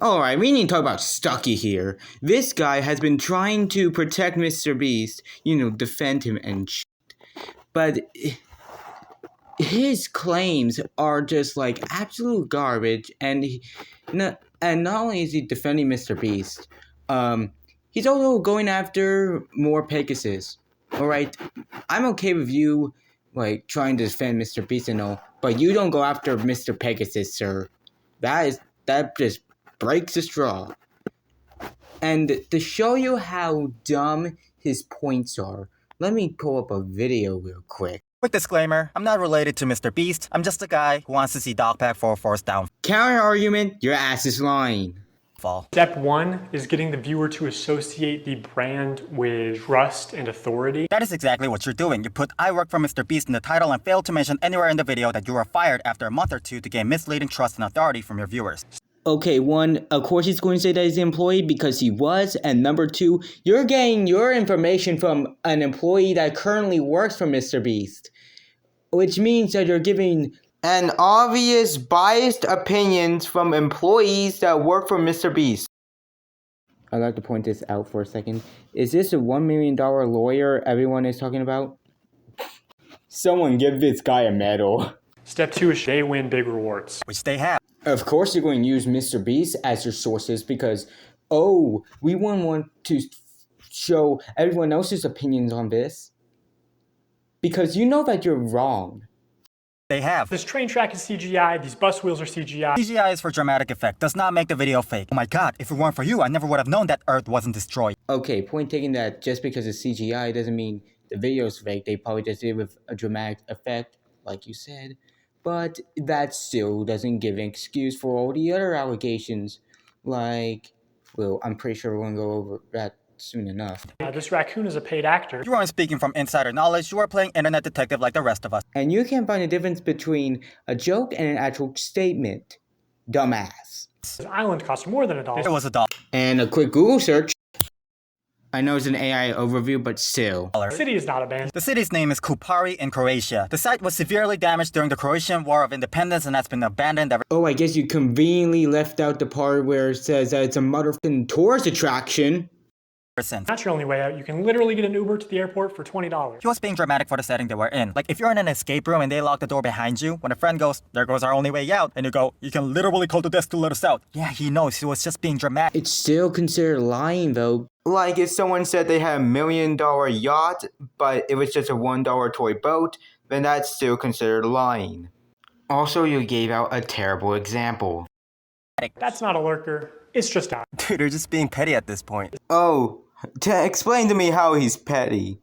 Alright, we need to talk about Stucky here. This guy has been trying to protect Mr. Beast, defend him and shit. But his claims are just like absolute garbage, and not only is he defending Mr. Beast, he's also going after more Pegasus. Alright, I'm okay with you like trying to defend Mr. Beast and all, but you don't go after Mr. Pegasus, sir. That just breaks the straw. And to show you how dumb his points are, let me pull up a video real quick. Quick disclaimer, I'm not related to Mr. Beast. I'm just a guy who wants to see Dogpack 404's downfall. Counter argument, your ass is lying. Step 1 is getting the viewer to associate the brand with trust and authority. That is exactly what you're doing. You put "I work for Mr. Beast" in the title and fail to mention anywhere in the video that you were fired after a month or two to gain misleading trust and authority from your viewers. Okay, one, of course he's going to say that he's an employee because he was, and number two, you're getting your information from an employee that currently works for Mr. Beast, which means that you're giving an obvious biased opinions from employees that work for Mr. Beast. I'd like to point this out for a second. Is this a $1 million lawyer everyone is talking about? Someone give this guy a medal. Step 2 is they win big rewards. Which they have. Of course you're going to use Mr. Beast as your sources because, we wouldn't want to show everyone else's opinions on this. Because you know that you're wrong. They have. This train track is CGI, these bus wheels are CGI. CGI is for dramatic effect, does not make the video fake. Oh my god, if it weren't for you, I never would have known that Earth wasn't destroyed. Okay, point taken that just because it's CGI doesn't mean the video's fake. They probably just did it with a dramatic effect, like you said. But that still doesn't give an excuse for all the other allegations. Like, well, I'm pretty sure we're going to go over that soon enough. This raccoon is a paid actor. You aren't speaking from insider knowledge, you are playing internet detective like the rest of us. And you can't find a difference between a joke and an actual statement. Dumbass. This island costs more than $1. It was $1. And a quick Google search. I know it's an AI overview, but still. The city is not abandoned. The city's name is Kupari in Croatia. The site was severely damaged during the Croatian War of Independence and has been abandoned ever. Oh, I guess you conveniently left out the part where it says that it's a motherfucking tourist attraction. Since. That's your only way out. You can literally get an Uber to the airport for $20. He was being dramatic for the setting they were in. Like, if you're in an escape room and they lock the door behind you, when a friend goes, "There goes our only way out," and you go, "You can literally call the desk to let us out." Yeah, he knows. He was just being dramatic. It's still considered lying, though. Like if someone said they had $1 million yacht, but it was just a $1 toy boat, then that's still considered lying. Also, you gave out a terrible example. That's not a lurker. It's just out. Dude, you're just being petty at this point. Oh, explain to me how he's petty.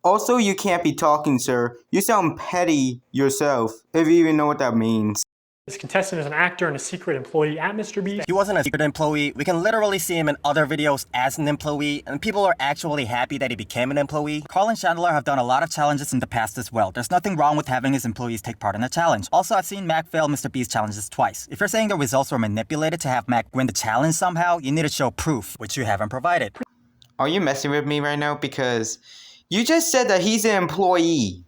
Also, you can't be talking, sir. You sound petty yourself, if you even know what that means. This contestant is an actor and a secret employee at Mr. Beast. He wasn't a secret employee. We can literally see him in other videos as an employee, and people are actually happy that he became an employee. Carl and Chandler have done a lot of challenges in the past as well. There's nothing wrong with having his employees take part in a challenge. Also, I've seen Mac fail Mr. Beast challenges twice. If you're saying the results were manipulated to have Mac win the challenge somehow, you need to show proof, which you haven't provided. Are you messing with me right now? Because you just said that he's an employee.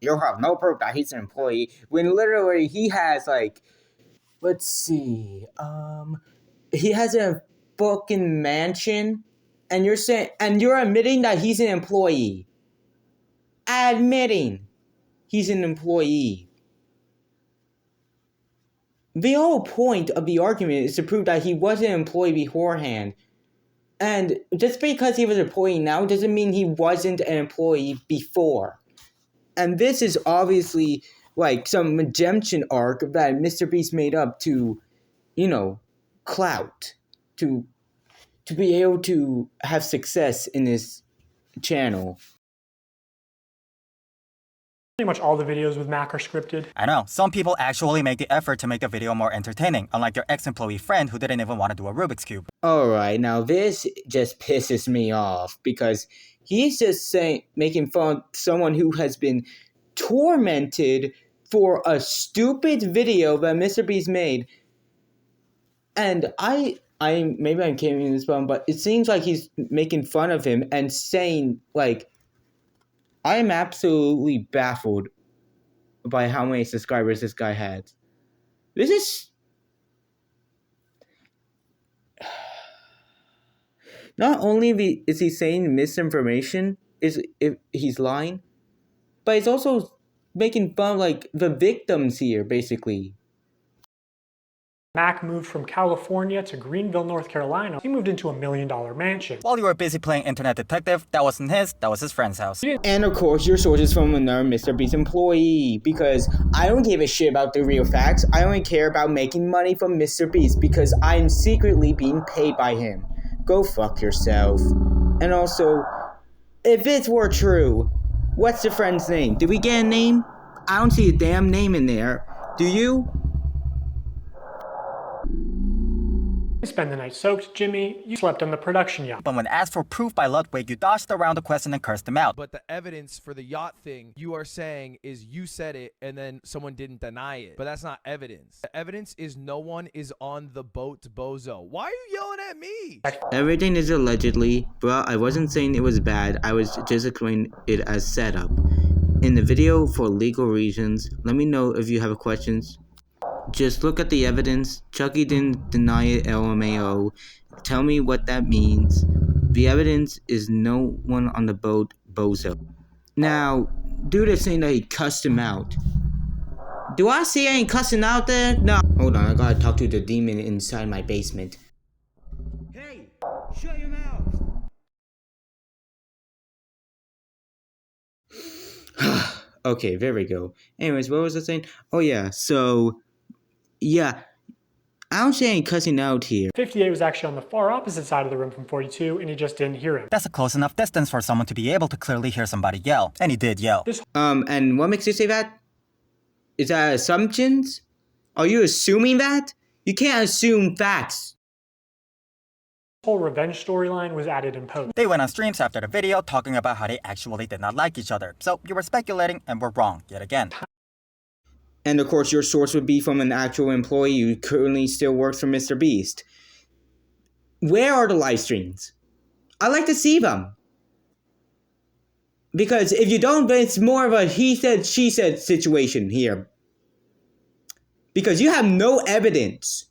You have no proof that he's an employee when literally he has like, let's see, he has a fucking mansion, and you're saying, and you're admitting that he's an employee. Admitting he's an employee. The whole point of the argument is to prove that he was an employee beforehand. And just because he was an employee now doesn't mean he wasn't an employee before. And this is obviously like some redemption arc that Mr. Beast made up to, clout. To be able to have success in this channel. Pretty much all the videos with Mac are scripted. I know, some people actually make the effort to make the video more entertaining, unlike your ex-employee friend who didn't even want to do a Rubik's Cube. Alright, now this just pisses me off because he's just making fun of someone who has been tormented for a stupid video that Mr. Beast made. And maybe I'm carrying this one, but it seems like he's making fun of him and saying, like, I am absolutely baffled by how many subscribers this guy has. This Not only is he saying misinformation, is if he's lying, but he's also making fun of like the victims here, basically. Mac moved from California to Greenville, North Carolina. He moved into a $1 million mansion. While you were busy playing internet detective, that wasn't his, that was his friend's house. And of course, your source is from another Mr. Beast employee, because I don't give a shit about the real facts. I only care about making money from Mr. Beast because I'm secretly being paid by him. Go fuck yourself. And also, if it were true, what's the friend's name? Did we get a name? I don't see a damn name in there. Do you? Spend the night soaked, Jimmy. You slept on the production yacht. But when asked for proof by Ludwig, you dodged around the question and cursed him out. But the evidence for the yacht thing you are saying is you said it and then someone didn't deny it. But that's not evidence. The evidence is no one is on the boat, bozo. Why are you yelling at me? Everything is allegedly, but I wasn't saying it was bad. I was just explaining it as setup. In the video, for legal reasons, let me know if you have questions. Just look at the evidence. Chucky didn't deny it, LMAO. Tell me what that means. The evidence is no one on the boat, bozo. Now, dude is saying that he cussed him out. Do I see any cussing out there? No. Hold on, I gotta talk to the demon inside my basement. Hey, shut your mouth. Okay, there we go. Anyways, what was I saying? Oh yeah, so... yeah, I don't see any cussing out here. 58 was actually on the far opposite side of the room from 42, and he just didn't hear him. That's a close enough distance for someone to be able to clearly hear somebody yell. And he did yell. And what makes you say that? Is that assumptions? Are you assuming that? You can't assume facts. Whole revenge storyline was added in post. They went on streams after the video talking about how they actually did not like each other. So you were speculating and were wrong yet again. And of course, your source would be from an actual employee who currently still works for Mr. Beast. Where are the live streams? I'd like to see them. Because if you don't, then it's more of a he said, she said situation here. Because you have no evidence,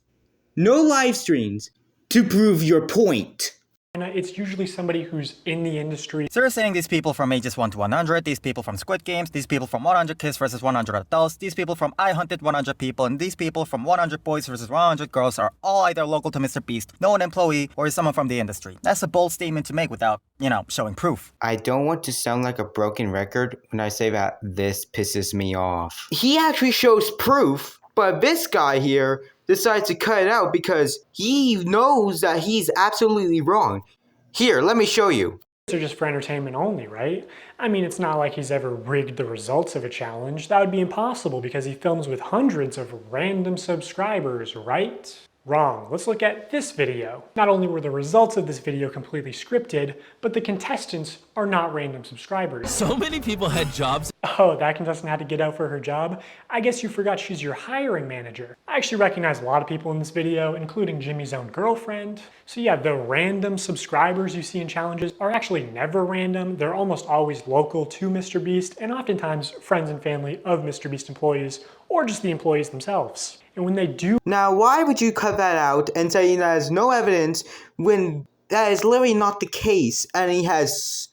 no live streams to prove your point. It's usually somebody who's in the industry. So you're saying these people from ages 1 to 100, these people from Squid Games, these people from 100 Kids versus 100 Adults, these people from I Hunted 100 People, and these people from 100 Boys versus 100 Girls are all either local to Mr. Beast, no an employee, or is someone from the industry. That's a bold statement to make without, showing proof. I don't want to sound like a broken record when I say that this pisses me off. He actually shows proof, but this guy here decides to cut it out because he knows that he's absolutely wrong. Here, let me show you. They're just for entertainment only, right? I mean, it's not like he's ever rigged the results of a challenge. That would be impossible because he films with hundreds of random subscribers, right? Wrong. Let's look at this video. Not only were the results of this video completely scripted, but the contestants are not random subscribers. So many people had jobs. Oh, that contestant had to get out for her job? I guess you forgot she's your hiring manager. I actually recognize a lot of people in this video, including Jimmy's own girlfriend. So yeah, the random subscribers you see in challenges are actually never random. They're almost always local to Mr. Beast, and oftentimes friends and family of Mr. Beast employees, or just the employees themselves. And when they do... Now, why would you cut that out and say that has no evidence when that is literally not the case and he has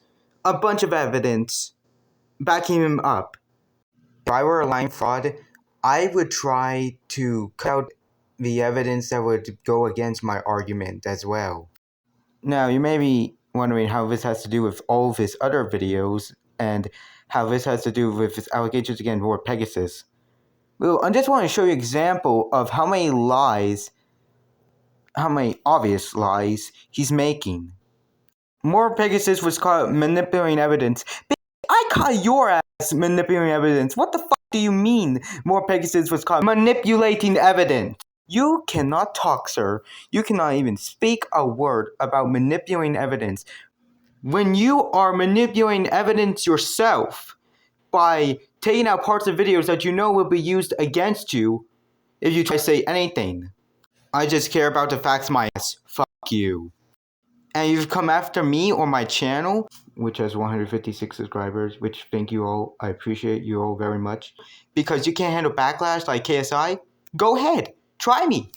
a bunch of evidence backing him up? If I were a lying fraud, I would try to cut out the evidence that would go against my argument as well. Now, you may be wondering how this has to do with all of his other videos and how this has to do with his allegations against Lord Pegasus. Well, I just want to show you an example of how many obvious lies he's making. More Pegasus was caught manipulating evidence. I caught your ass manipulating evidence. What the fuck do you mean More Pegasus was caught manipulating evidence? You cannot talk, sir. You cannot even speak a word about manipulating evidence. When you are manipulating evidence yourself by taking out parts of videos that you know will be used against you if you try to say anything. I just care about the facts, my ass. Fuck you. And you've come after me or my channel, which has 156 subscribers, which thank you all. I appreciate you all very much. Because you can't handle backlash like KSI? Go ahead. Try me.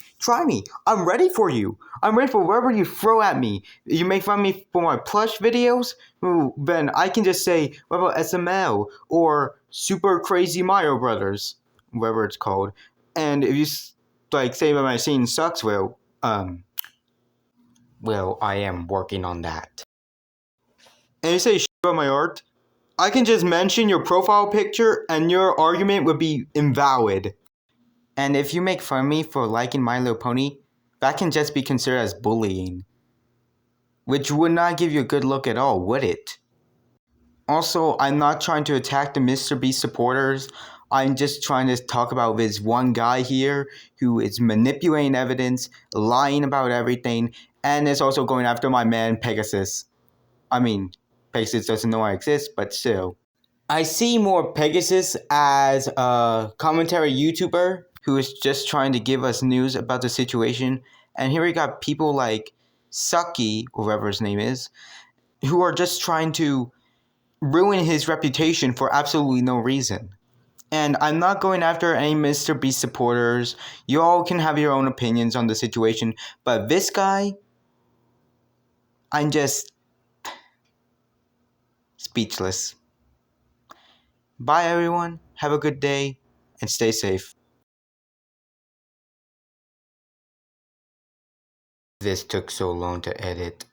I'm ready for you. I'm ready for whatever you throw at me. You make fun of me for my plush videos? Ooh, then I can just say, what about SML? Or Super Crazy Mario Brothers? Whatever it's called. And if you, say that my scene sucks, well, I am working on that. And you say shit about my art? I can just mention your profile picture and your argument would be invalid. And if you make fun of me for liking My Little Pony, that can just be considered as bullying. Which would not give you a good look at all, would it? Also, I'm not trying to attack the Mr. Beast supporters. I'm just trying to talk about this one guy here who is manipulating evidence, lying about everything, and is also going after my man Pegasus. I mean, Pegasus doesn't know I exist, but still. I see more Pegasus as a commentary YouTuber who is just trying to give us news about the situation. And here we got people like Stucky, whoever his name is, who are just trying to ruin his reputation for absolutely no reason. And I'm not going after any Mr. Beast supporters. You all can have your own opinions on the situation. But this guy, I'm just speechless. Bye, everyone. Have a good day and stay safe. This took so long to edit.